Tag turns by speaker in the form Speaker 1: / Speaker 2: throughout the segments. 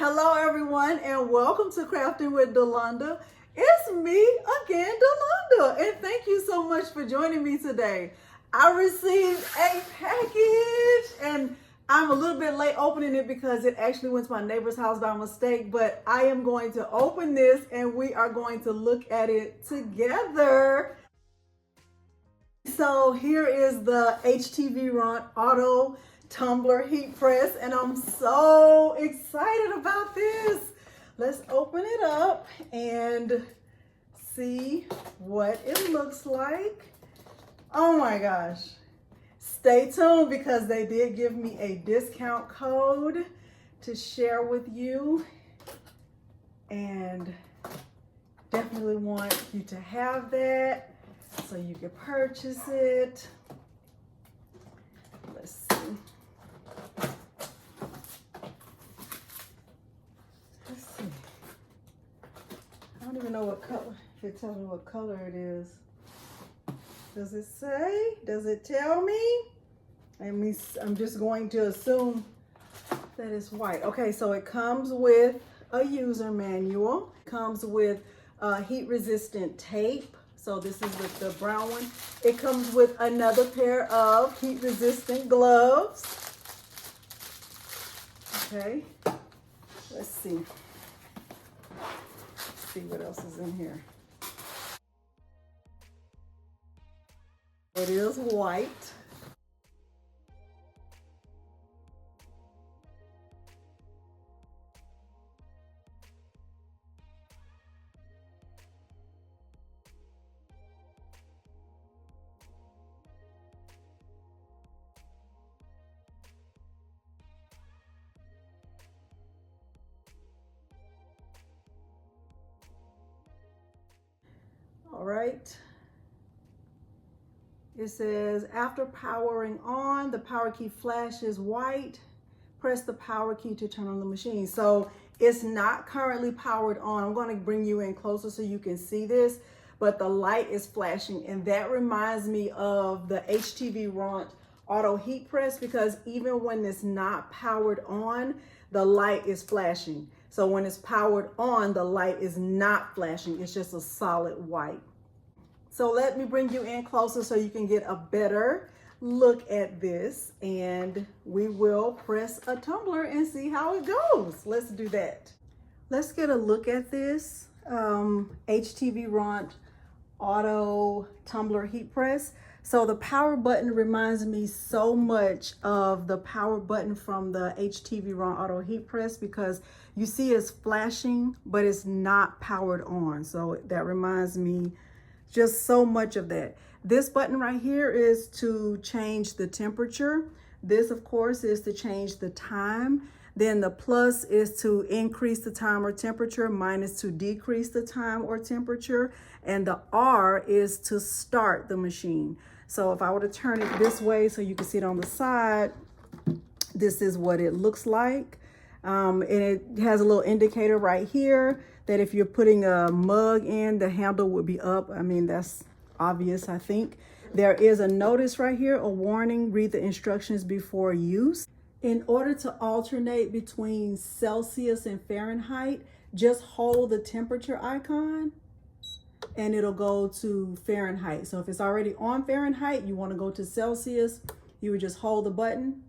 Speaker 1: Hello everyone and welcome to Crafting with Delonda. It's me again, Delonda, and thank you so much for joining me today. I received a package and I'm a little bit late opening it because it actually went to my neighbor's house by mistake, but I am going to open this and we are going to look at it together. So here is the HTVRONT Auto Tumbler Heat Press, and I'm so excited about this. Let's open it up and see what it looks like. Oh my gosh. Stay tuned because they did give me a discount code to share with you, and definitely want you to have that so you can purchase it. Let's see. I don't even know what color, if it tells me what color it is. Does it say? Does it tell me? I'm just going to assume that it's white. Okay, so it comes with a user manual. It comes with heat resistant tape. So this is the brown one. It comes with another pair of heat resistant gloves. Okay, let's see. See what else is in here. It is white. All right. It says, after powering on, the power key flashes white. Press the power key to turn on the machine. So it's not currently powered on. I'm going to bring you in closer so you can see this, but the light is flashing. And that reminds me of the HTVRONT Auto Heat Press, because even when it's not powered on, the light is flashing. So when it's powered on, the light is not flashing. It's just a solid white. So let me bring you in closer so you can get a better look at this, and we will press a tumbler and see how it goes. Let's do that. Let's get a look at this HTVRONT Auto Tumbler Heat Press. So the power button reminds me so much of the power button from the HTVRONT Auto Heat Press, because you see it's flashing, but it's not powered on. So that reminds me just so much of that. This button right here is to change the temperature. This, of course, is to change the time. Then the plus is to increase the time or temperature, minus to decrease the time or temperature. And the R is to start the machine. So if I were to turn it this way so you can see it on the side, this is what it looks like. And it has a little indicator right here that if you're putting a mug in, the handle would be up. I mean, that's obvious, I think. There is a notice right here, a warning, read the instructions before use. In order to alternate between Celsius and Fahrenheit, just hold the temperature icon and it'll go to Fahrenheit. So if it's already on Fahrenheit, you want to go to Celsius, you would just hold the button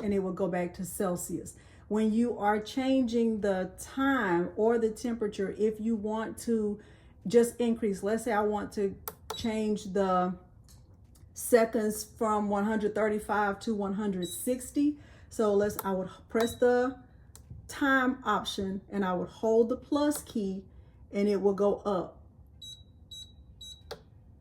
Speaker 1: and it will go back to Celsius. When you are changing the time or the temperature, if you want to just increase, let's say I want to change the seconds from 135 to 160. So I would press the time option and I would hold the plus key and it will go up.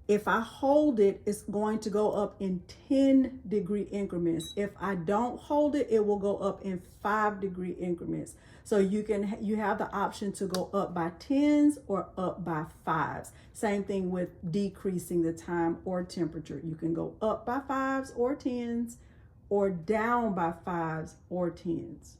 Speaker 1: If I hold it, it's going to go up in 10-degree increments. If I don't hold it, it will go up in 5-degree increments. So you have the option to go up by 10s or up by 5s. Same thing with decreasing the time or temperature. You can go up by 5s or 10s or down by 5s or 10s.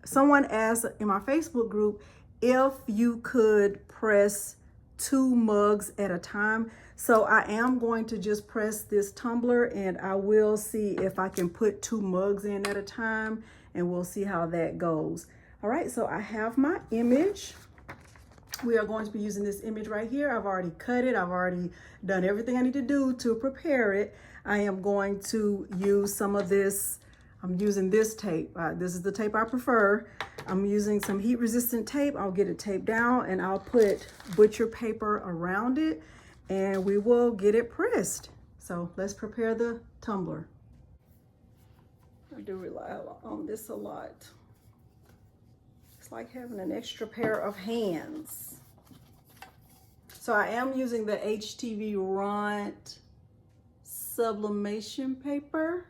Speaker 1: Someone asked in my Facebook group if you could press 2 mugs at a time. So I am going to just press this tumbler and I will see if I can put 2 mugs in at a time and we'll see how that goes. All right, so I have my image. We are going to be using this image right here. I've already cut it. I've already done everything I need to do to prepare it. I am going to use some of this. I'm using this tape. This is the tape I prefer. I'm using some heat resistant tape. I'll get it taped down and I'll put butcher paper around it and we will get it pressed. So let's prepare the tumbler. I do rely on this a lot. It's like having an extra pair of hands. So I am using the HTVRONT sublimation paper.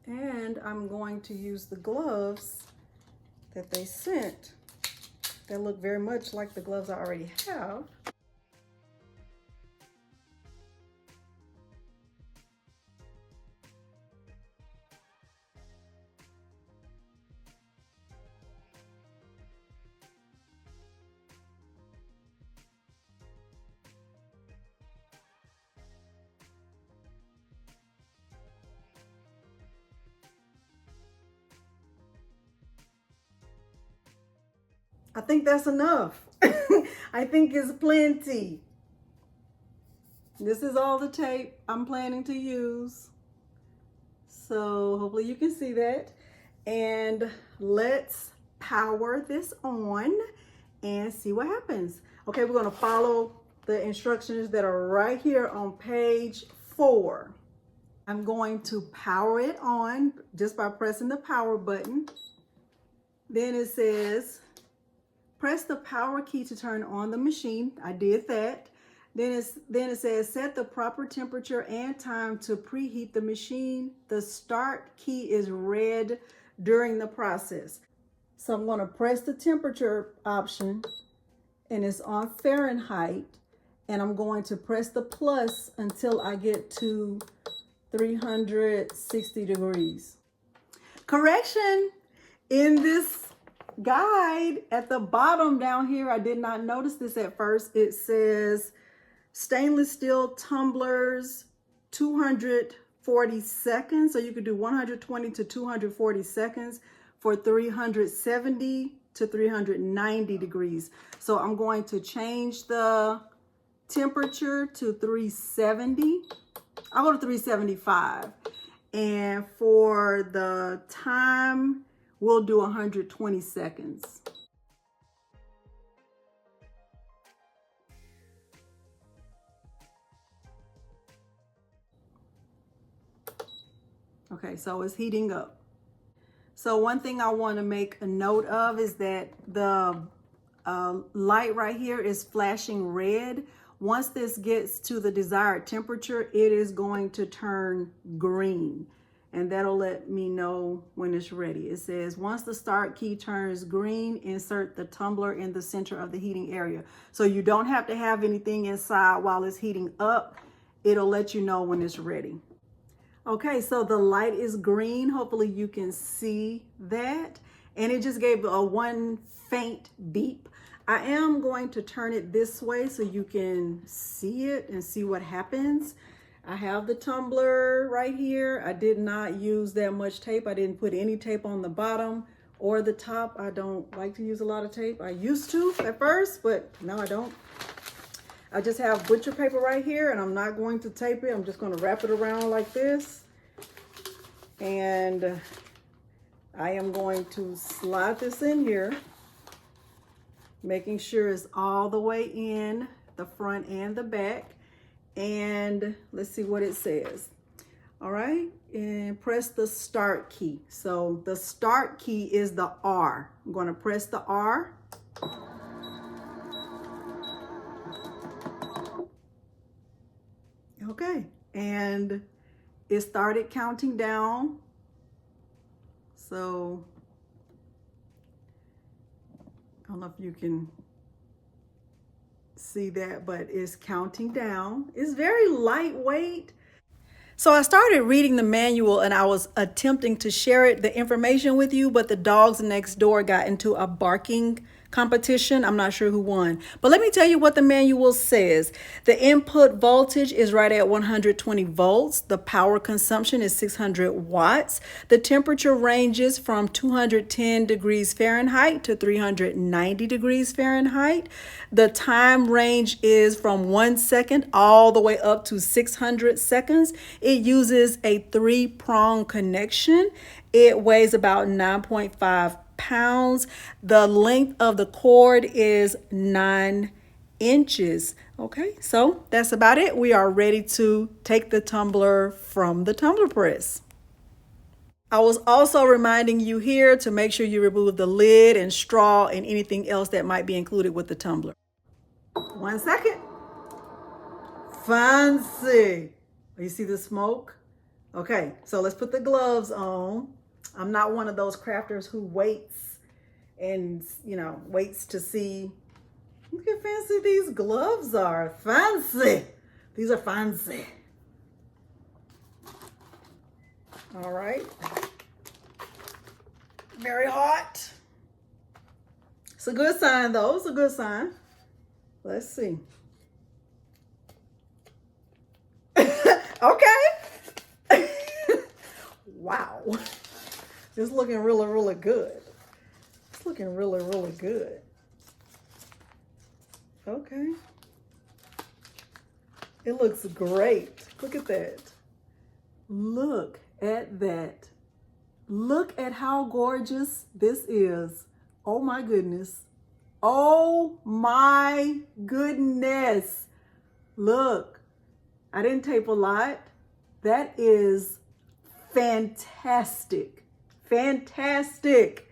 Speaker 1: And I'm going to use the gloves that they sent. They look very much like the gloves I already have. I think that's enough. I think it's plenty. This is all the tape I'm planning to use. So hopefully you can see that. And let's power this on and see what happens. Okay, we're gonna follow the instructions that are right here on page 4. I'm going to power it on just by pressing the power button. Then it says, press the power key to turn on the machine. I did that. Then it says set the proper temperature and time to preheat the machine. The start key is red during the process. So I'm going to press the temperature option and it's on Fahrenheit. And I'm going to press the plus until I get to 360 degrees. Correction, in this guide at the bottom down here, I did not notice this at first. It says stainless steel tumblers, 240 seconds. So you could do 120 to 240 seconds for 370 to 390 degrees. So I'm going to change the temperature to 370. I'll go to 375. And for the time, we'll do 120 seconds. Okay, so it's heating up. So one thing I want to make a note of is that the light right here is flashing red. Once this gets to the desired temperature, it is going to turn green. And that'll let me know when it's ready. It says, once the start key turns green, insert the tumbler in the center of the heating area. So you don't have to have anything inside while it's heating up. It'll let you know when it's ready. Okay, so the light is green. Hopefully you can see that. And it just gave a one faint beep. I am going to turn it this way so you can see it and see what happens. I have the tumbler right here. I did not use that much tape. I didn't put any tape on the bottom or the top. I don't like to use a lot of tape. I used to at first, but now I don't. I just have butcher paper right here and I'm not going to tape it. I'm just going to wrap it around like this. And I am going to slide this in here, making sure it's all the way in the front and the back. And let's see what it says. All right, and press the start key. So the start key is the R. I'm going to press the R. Okay, and it started counting down. So I don't know if you can see that, but it's counting down. It's very lightweight. So I started reading the manual and I was attempting to share the information with you, but the dogs next door got into a barking competition. I'm not sure who won. But let me tell you what the manual says. The input voltage is right at 120 volts. The power consumption is 600 watts. The temperature ranges from 210 degrees Fahrenheit to 390 degrees Fahrenheit. The time range is from 1 second all the way up to 600 seconds. It uses a 3-prong connection. It weighs about 9.5 pounds. The length of the cord is 9 inches. Okay, so that's about it. We are ready to take the tumbler from the tumbler press. I was also reminding you here to make sure you remove the lid and straw and anything else that might be included with the tumbler. 1 second. Fancy. You see the smoke? Okay, so let's put the gloves on. I'm not one of those crafters who waits and, waits to see. Look how fancy these gloves are. Fancy. These are fancy. All right. Very hot. It's a good sign, though. It's a good sign. Let's see. Okay. Wow. It's looking really, really good. It's looking really, really good. Okay. It looks great. Look at that. Look at that. Look at how gorgeous this is. Oh my goodness. Oh my goodness. Look, I didn't tape a lot. That is fantastic. Fantastic.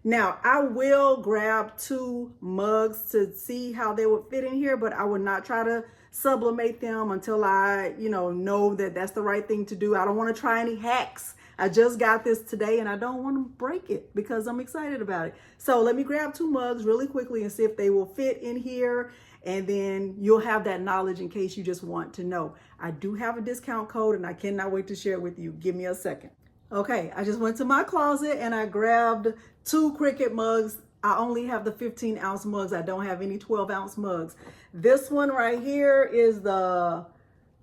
Speaker 1: Now, I will grab 2 mugs to see how they would fit in here, but I would not try to sublimate them until I, know that that's the right thing to do. I don't want to try any hacks. I just got this today and I don't want to break it because I'm excited about it. So let me grab 2 mugs really quickly and see if they will fit in here. And then you'll have that knowledge in case you just want to know. I do have a discount code and I cannot wait to share it with you. Give me a second. Okay, I just went to my closet and I grabbed 2 Cricut mugs. I only have the 15-ounce mugs. I don't have any 12-ounce mugs. This one right here is the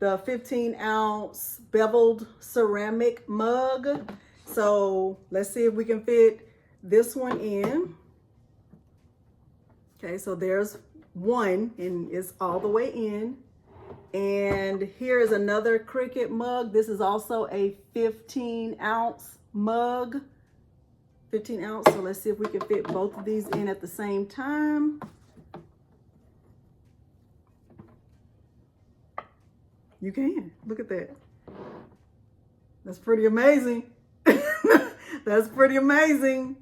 Speaker 1: 15-ounce beveled ceramic mug. So let's see if we can fit this one in. Okay, so there's one and it's all the way in. And here is another Cricut mug. This is also a 15-ounce mug. 15 ounce. So let's see if we can fit both of these in at the same time. You can. Look at that. That's pretty amazing. That's pretty amazing.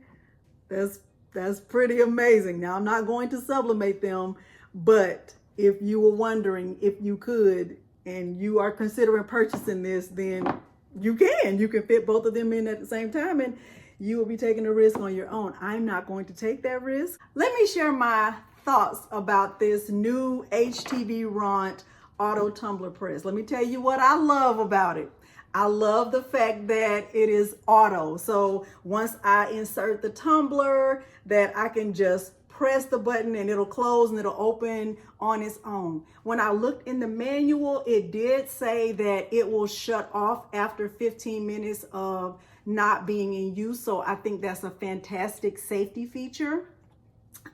Speaker 1: That's pretty amazing. Now, I'm not going to sublimate them, but if you were wondering if you could and you are considering purchasing this, then you can. You can fit both of them in at the same time and you will be taking a risk on your own. I'm not going to take that risk. Let me share my thoughts about this new HTVRONT Auto Tumbler Press. Let me tell you what I love about it. I love the fact that it is auto. So once I insert the tumbler, that I can just press the button and it'll close and it'll open on its own. When I looked in the manual, it did say that it will shut off after 15 minutes of not being in use. So I think that's a fantastic safety feature.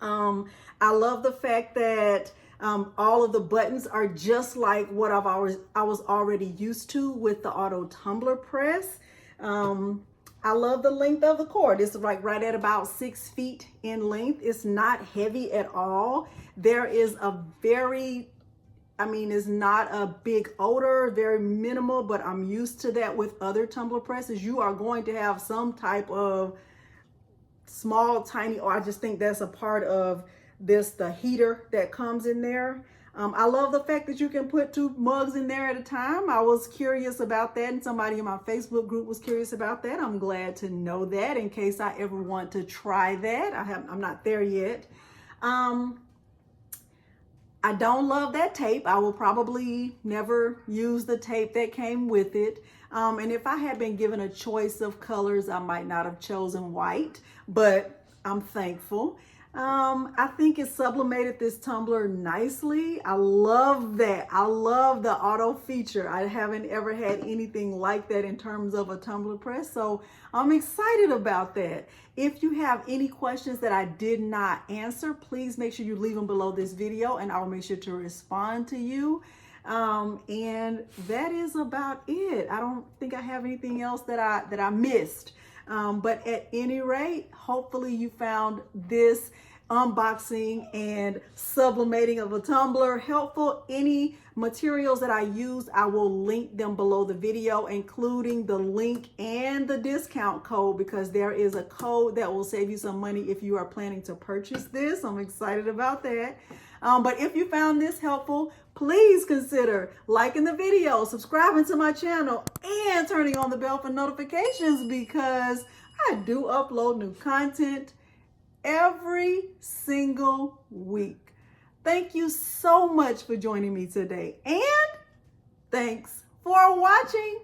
Speaker 1: I love the fact that all of the buttons are just like what I was already used to with the Auto Tumbler Press. I love the length of the cord. It's like right at about 6 feet in length. It's not heavy at all. There is it's not a big odor, very minimal, but I'm used to that with other tumbler presses. You are going to have some type of small, tiny, or I just think that's a part of this, the heater that comes in there. I love the fact that you can put 2 mugs in there at a time. I was curious about that, and somebody in my Facebook group was curious about that. I'm glad to know that in case I ever want to try that. I'm not there yet. I don't love that tape. I will probably never use the tape that came with it. And if I had been given a choice of colors, I might not have chosen white, but I'm thankful. I think it sublimated this tumbler nicely. I love that. I love the auto feature. I haven't ever had anything like that in terms of a tumbler press, so I'm excited about that. If you have any questions that I did not answer, please make sure you leave them below this video and I'll make sure to respond to you. And that is about it. I don't think I have anything else that I missed. But at any rate, hopefully you found this unboxing and sublimating of a tumbler helpful. Any materials that I used, I will link them below the video, including the link and the discount code, because there is a code that will save you some money if you are planning to purchase this. I'm excited about that. But if you found this helpful, please consider liking the video, subscribing to my channel, and turning on the bell for notifications, because I do upload new content every single week. Thank you so much for joining me today, and thanks for watching.